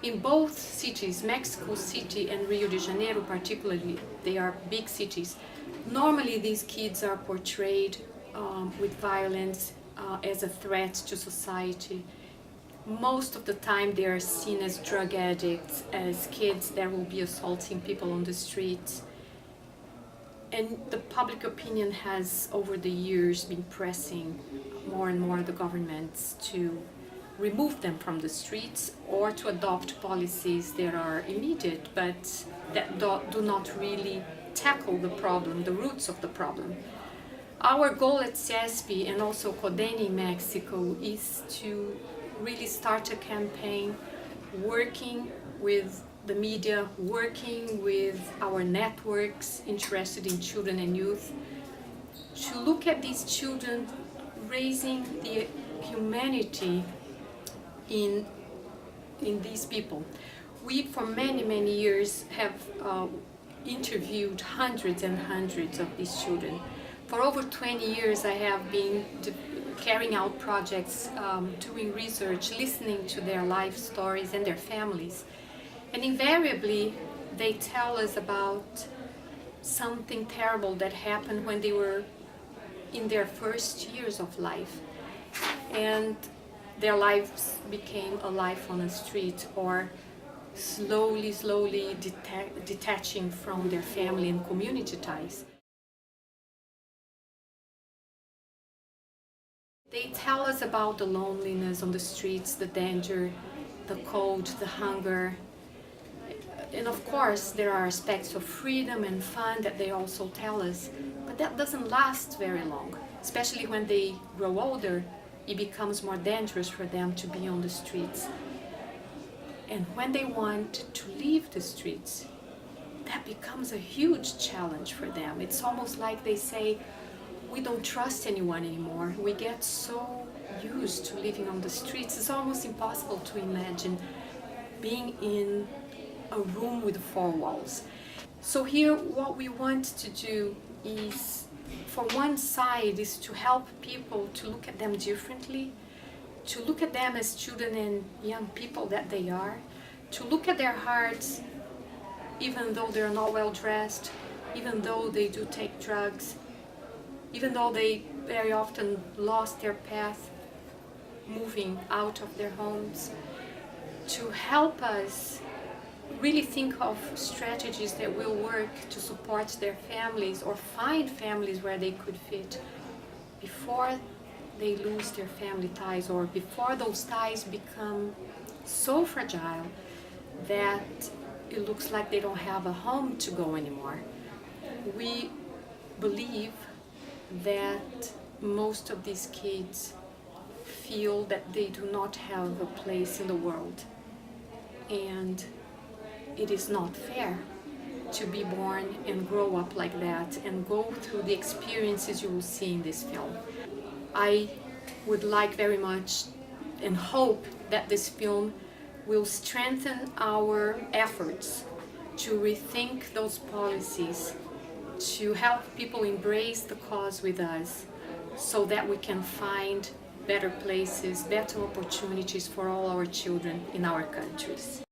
In both cities, Mexico City and Rio de Janeiro particularly, they are big cities. Normally these kids are portrayed with violence as a threat to society. Most of the time they are seen as drug addicts, as kids that will be assaulting people on the streets. And the public opinion has, over the years, been pressing more and more the governments to remove them from the streets or to adopt policies that are immediate but that do not really tackle the problem, the roots of the problem. Our goal at CESP and also CODENI in Mexico is to really start a campaign working with the media, working with our networks interested in children and youth, to look at these children raising the humanity in these people. We, for many years, have interviewed hundreds and hundreds of these children. For over 20 years, I have been carrying out projects, doing research, listening to their life stories and their families. And invariably, they tell us about something terrible that happened when they were in their first years of life. And their lives became a life on the street, or slowly detaching from their family and community ties. They tell us about the loneliness on the streets, the danger, the cold, the hunger. And of course, there are aspects of freedom and fun that they also tell us, but that doesn't last very long. Especially when they grow older, it becomes more dangerous for them to be on the streets. And when they want to leave the streets, that becomes a huge challenge for them. It's almost like they say, we don't trust anyone anymore. We get so used to living on the streets. It's almost impossible to imagine being in a room with 4 walls. So here what we want to do is, for one side, is to help people to look at them differently, to look at them as children and young people that they are, to look at their hearts, even though they're not well dressed, even though they do take drugs, even though they very often lost their path moving out of their homes, to help us really think of strategies that will work to support their families or find families where they could fit before they lose their family ties, or before those ties become so fragile that it looks like they don't have a home to go anymore. We believe that most of these kids feel that they do not have a place in the world, and it is not fair to be born and grow up like that and go through the experiences you will see in this film. I would like very much and hope that this film will strengthen our efforts to rethink those policies, to help people embrace the cause with us, so that we can find better places, better opportunities for all our children in our countries.